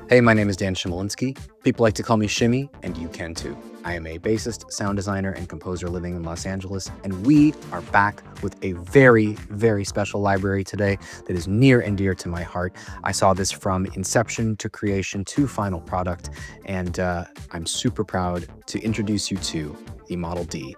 Hey, my name is Dan Chmielinski. People like to call me Chimy, and you can too. I am a bassist, sound designer, and composer living in Los Angeles, and we are back with a very, very special library today that is near and dear to my heart. I saw this from inception to creation to final product, and I'm super proud to introduce you to the Model D.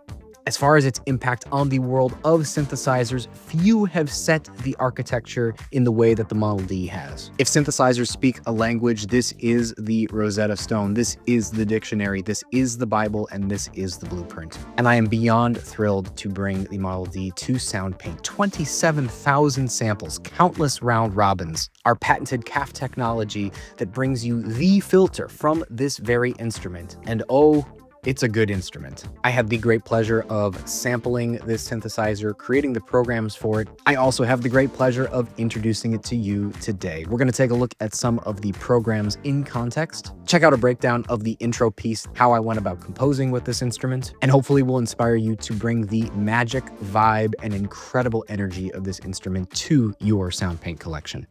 As far as its impact on the world of synthesizers, few have set the architecture in the way that the Model D has. If synthesizers speak a language, this is the Rosetta Stone, this is the dictionary, this is the Bible, and this is the blueprint. And I am beyond thrilled to bring the Model D to Soundpaint. 27,000 samples, countless round robins, our patented CAF technology that brings you the filter from this very instrument. And oh, it's a good instrument. I had the great pleasure of sampling this synthesizer, creating the programs for it. I also have the great pleasure of introducing it to you today. We're going to take a look at some of the programs in context, check out a breakdown of the intro piece, how I went about composing with this instrument, and hopefully will inspire you to bring the magic, vibe, and incredible energy of this instrument to your Soundpaint collection.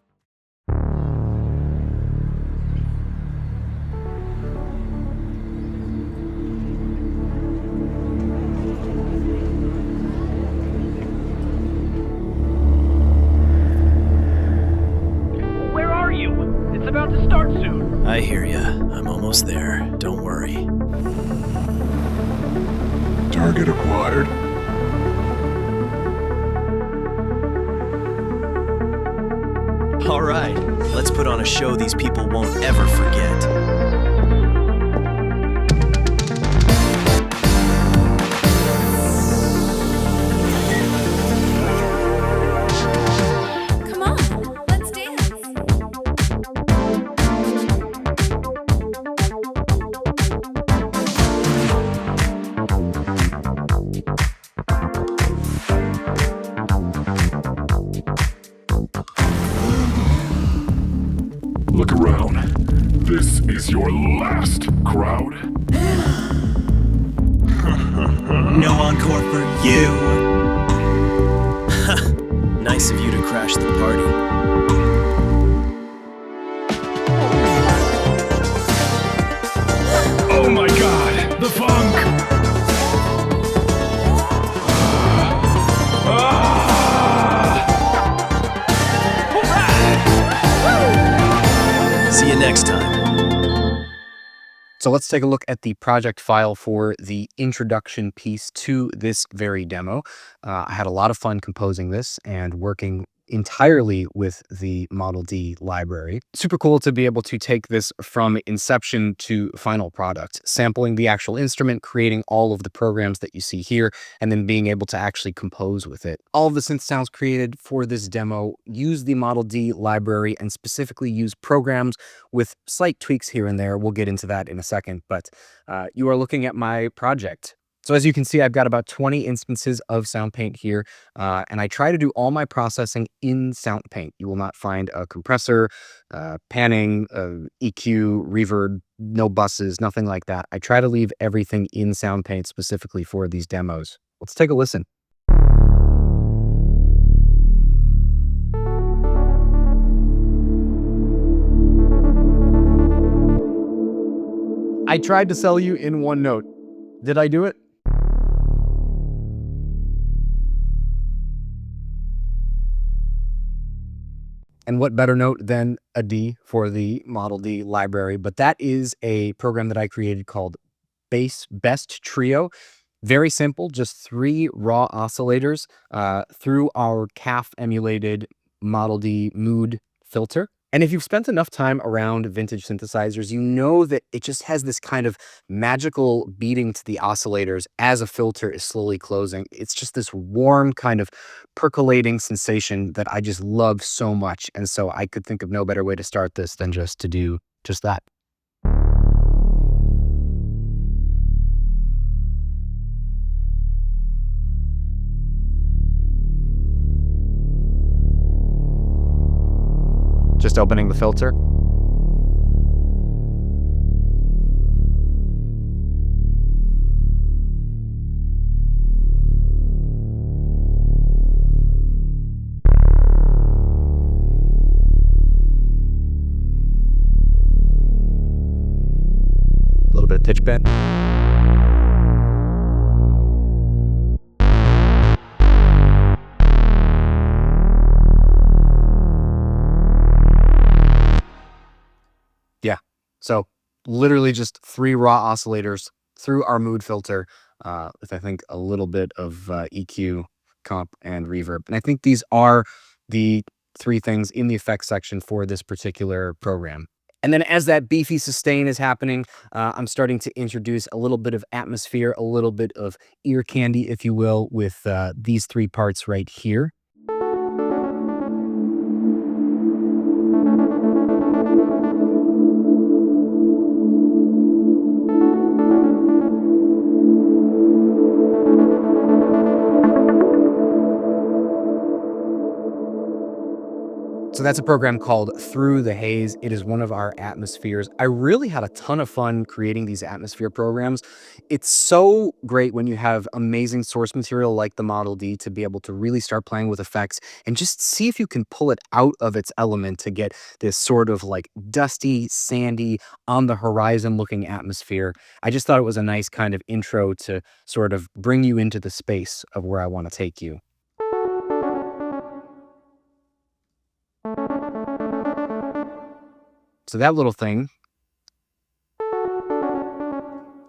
About to start soon. I hear ya. I'm almost there. Don't worry. Target acquired. All right, let's put on a show these people won't ever forget. Look around. This is your last crowd. No encore for you. Nice of you to crash the party. Oh my god, the funk! See you next time. So let's take a look at the project file for the introduction piece to this very demo. I had a lot of fun composing this and working entirely with the Model D library. Super cool to be able to take this from inception to final product, sampling the actual instrument, creating all of the programs that you see here, and then being able to actually compose with it. All of the synth sounds created for this demo use the Model D library and specifically use programs with slight tweaks here and there. We'll get into that in a second, but you are looking at my project. So as you can see, I've got about 20 instances of Soundpaint here, and I try to do all my processing in Soundpaint. You will not find a compressor, panning, EQ, reverb, no buses, nothing like that. I try to leave everything in Soundpaint specifically for these demos. Let's take a listen. I tried to sell you in one note. Did I do it? And what better note than a D for the Model D library? But that is a program that I created called Best Trio. Very simple, just 3 raw oscillators through our CAF emulated Model D Mood filter. And if you've spent enough time around vintage synthesizers, you know that it just has this kind of magical beating to the oscillators as a filter is slowly closing. It's just this warm kind of percolating sensation that I just love so much. And so I could think of no better way to start this than just to do just that. Just opening the filter. pitch bend. Yeah, so literally just 3 raw oscillators through our mood filter, with I think a little bit of EQ, comp, and reverb. And I think these are the 3 things in the effects section for this particular program. And then as that beefy sustain is happening, I'm starting to introduce a little bit of atmosphere, a little bit of ear candy, if you will, with these 3 parts right here. So that's a program called Through the Haze. It is one of our atmospheres. I really had a ton of fun creating these atmosphere programs. It's so great when you have amazing source material like the Model D to be able to really start playing with effects and just see if you can pull it out of its element to get this sort of like dusty, sandy, on the horizon looking atmosphere. I just thought it was a nice kind of intro to sort of bring you into the space of where I want to take you. So that little thing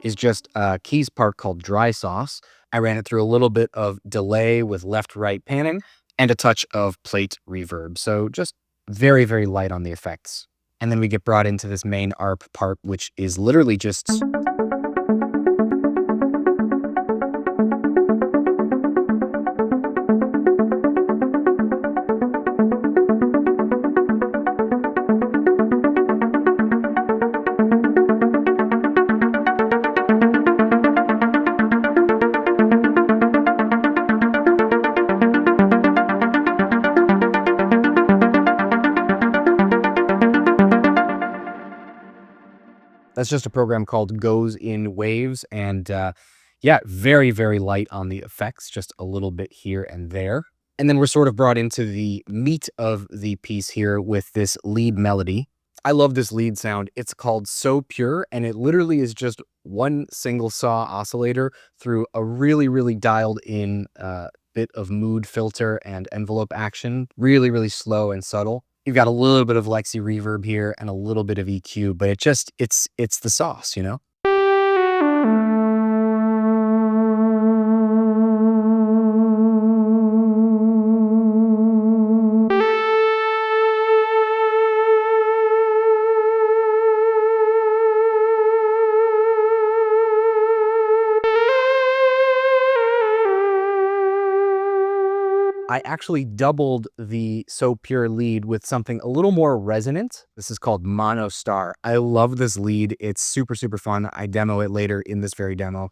is just a keys part called dry sauce. I ran it through a little bit of delay with left-right panning and a touch of plate reverb. So just very, very light on the effects. And then we get brought into this main ARP part, which is literally just... That's just a program called Goes in Waves. And yeah, very, very light on the effects, just a little bit here and there. And then we're sort of brought into the meat of the piece here with this lead melody. I love this lead sound. It's called So Pure, and it literally is just one single saw oscillator through a really, really dialed in bit of mood filter and envelope action. Really, really slow and subtle. You've got a little bit of Lexi reverb here and a little bit of EQ, but it's the sauce, you know? I actually doubled the So Pure lead with something a little more resonant. This is called Mono Star. I love this lead. It's super, super fun. I demo it later in this very demo.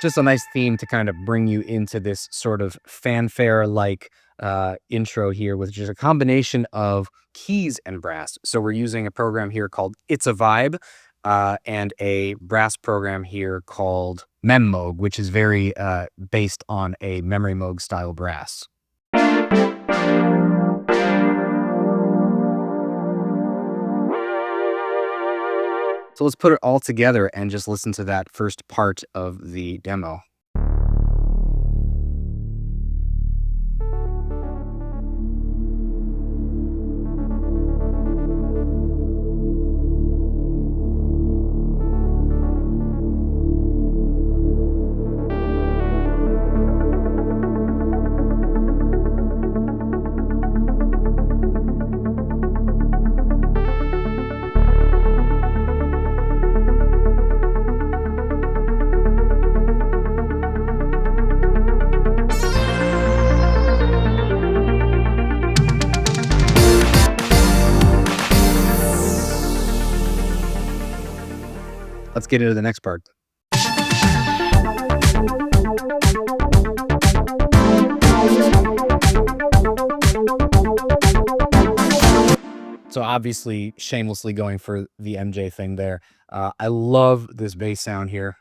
Just a nice theme to kind of bring you into this sort of fanfare-like intro here with just a combination of keys and brass. So we're using a program here called It's a Vibe and a brass program here called Moog, which is very based on a memory Moog style brass. So let's put it all together and just listen to that first part of the demo. Let's get into the next part. So obviously, shamelessly going for the MJ thing there. I love this bass sound here.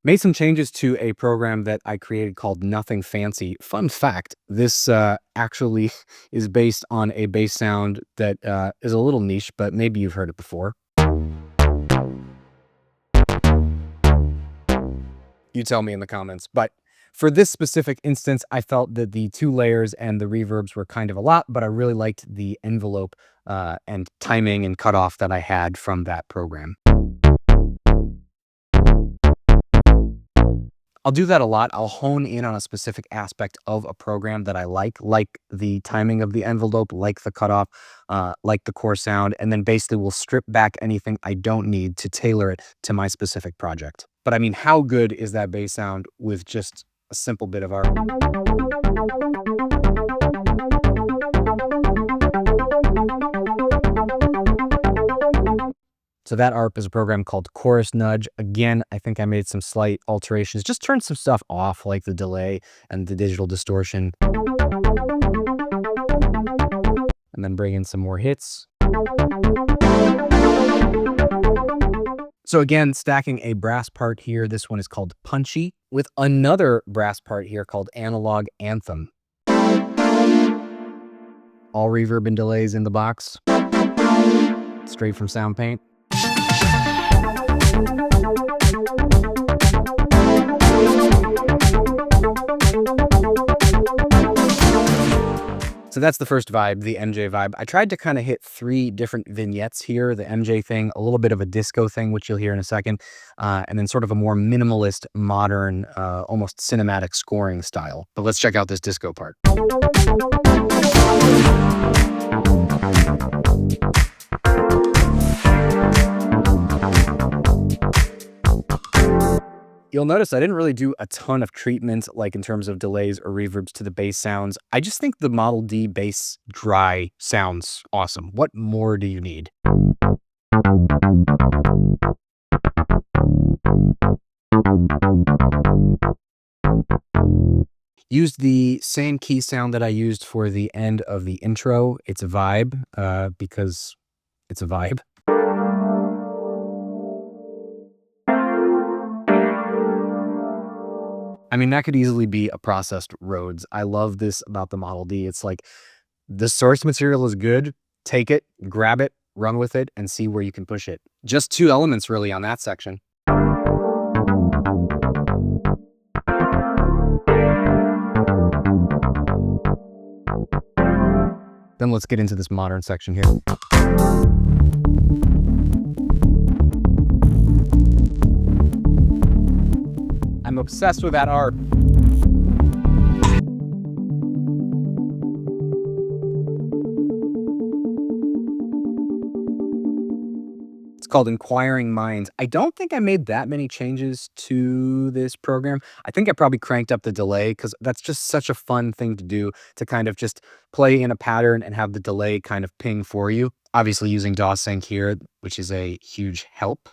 Made some changes to a program that I created called Nothing Fancy. Fun fact, this actually is based on a bass sound that is a little niche, but maybe you've heard it before. You tell me in the comments. But for this specific instance, I felt that the 2 layers and the reverbs were kind of a lot, but I really liked the envelope and timing and cutoff that I had from that program. I'll do that a lot. I'll hone in on a specific aspect of a program that I like the timing of the envelope, like the cutoff, like the core sound, and then basically we'll strip back anything I don't need to tailor it to my specific project. But I mean, how good is that bass sound with just a simple bit of art? So that ARP is a program called Chorus Nudge. Again, I think I made some slight alterations, just turned some stuff off like the delay and the digital distortion. And then bring in some more hits. So again, stacking a brass part here. This one is called Punchy with another brass part here called Analog Anthem. All reverb and delays in the box. Straight from Soundpaint. So that's the first vibe, the MJ vibe. I tried to kind of hit 3 different vignettes here, the MJ thing, a little bit of a disco thing, which you'll hear in a second, and then sort of a more minimalist, modern, almost cinematic scoring style. But let's check out this disco part. You'll notice I didn't really do a ton of treatment, like in terms of delays or reverbs to the bass sounds. I just think the Model D bass dry sounds awesome. What more do you need? Used the same key sound that I used for the end of the intro. It's a vibe, because it's a vibe. I mean, that could easily be a processed Rhodes. I love this about the Model D. It's like, the source material is good, take it, grab it, run with it, and see where you can push it. Just 2 elements really on that section. Then let's get into this modern section here. I'm obsessed with that art. It's called Inquiring Minds. I don't think I made that many changes to this program. I think I probably cranked up the delay because that's just such a fun thing to do, to kind of just play in a pattern and have the delay kind of ping for you. Obviously using DAW Sync here, which is a huge help.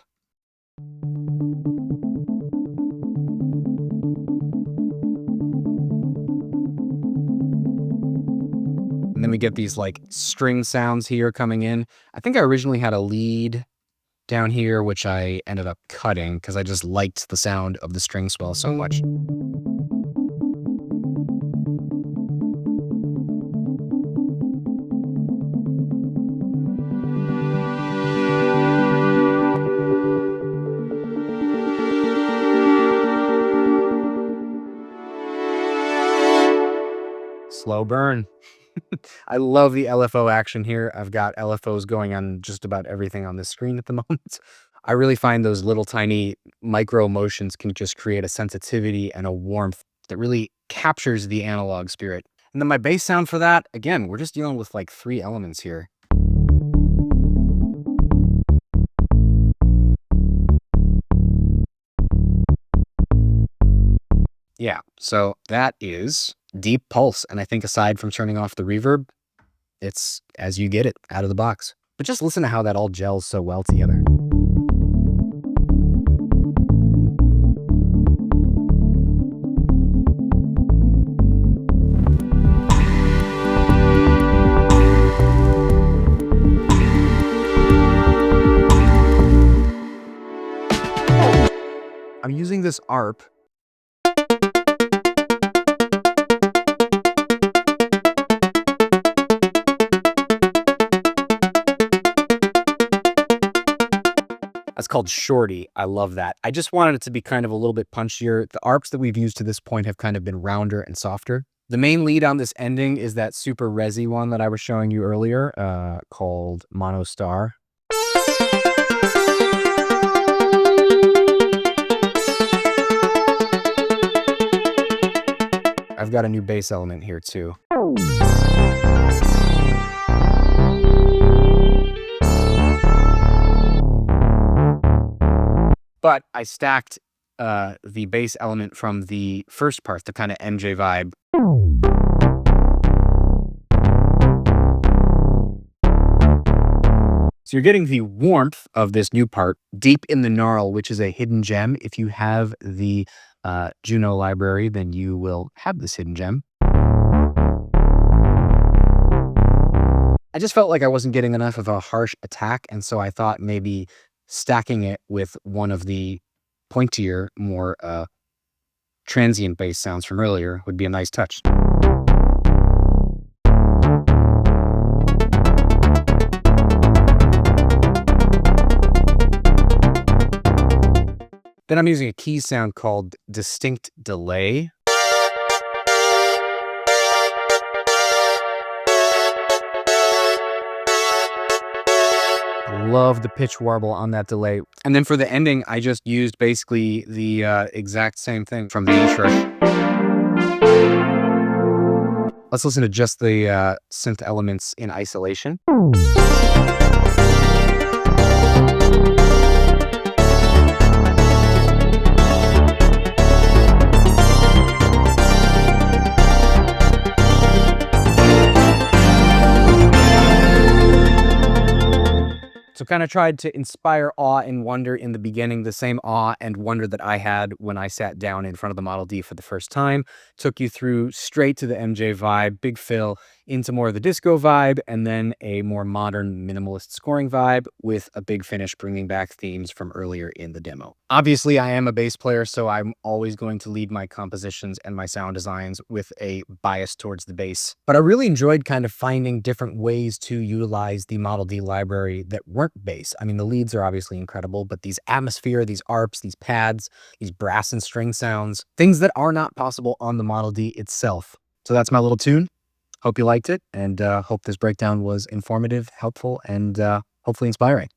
And then we get these like string sounds here coming in. I think I originally had a lead down here, which I ended up cutting because I just liked the sound of the string swell so much. Slow burn. I love the LFO action here. I've got LFOs going on just about everything on this screen at the moment. I really find those little tiny micro motions can just create a sensitivity and a warmth that really captures the analog spirit. And then my bass sound for that, again, we're just dealing with like 3 elements here. Yeah, so that is deep pulse. And I think aside from turning off the reverb, it's as you get it out of the box. But just listen to how that all gels so well together. this ARP, that's called Shorty. I love that. I just wanted it to be kind of a little bit punchier. The ARPs that we've used to this point have kind of been rounder and softer. The main lead on this ending is that super resi one that I was showing you earlier, called Mono Star. I've got a new bass element here too. But I stacked the bass element from the first part, the kind of MJ vibe. So you're getting the warmth of this new part deep in the gnarl, which is a hidden gem. If you have the Juno library, then you will have this hidden gem. I just felt like I wasn't getting enough of a harsh attack, and so I thought maybe stacking it with one of the pointier, more transient bass sounds from earlier would be a nice touch. Then I'm using a key sound called distinct delay. I love the pitch warble on that delay. And then for the ending, I just used basically the exact same thing from the intro. Let's listen to just the synth elements in isolation. So kind of tried to inspire awe and wonder in the beginning, the same awe and wonder that I had when I sat down in front of the Model D for the first time. Took you through straight to the MJ vibe, big fill, into more of the disco vibe, and then a more modern minimalist scoring vibe with a big finish bringing back themes from earlier in the demo. Obviously, I am a bass player, so I'm always going to lead my compositions and my sound designs with a bias towards the bass. But I really enjoyed kind of finding different ways to utilize the Model D library that weren't bass. I mean, the leads are obviously incredible, but these atmosphere, these arps, these pads, these brass and string sounds, things that are not possible on the Model D itself. So that's my little tune. Hope you liked it, and hope this breakdown was informative, helpful, and hopefully inspiring.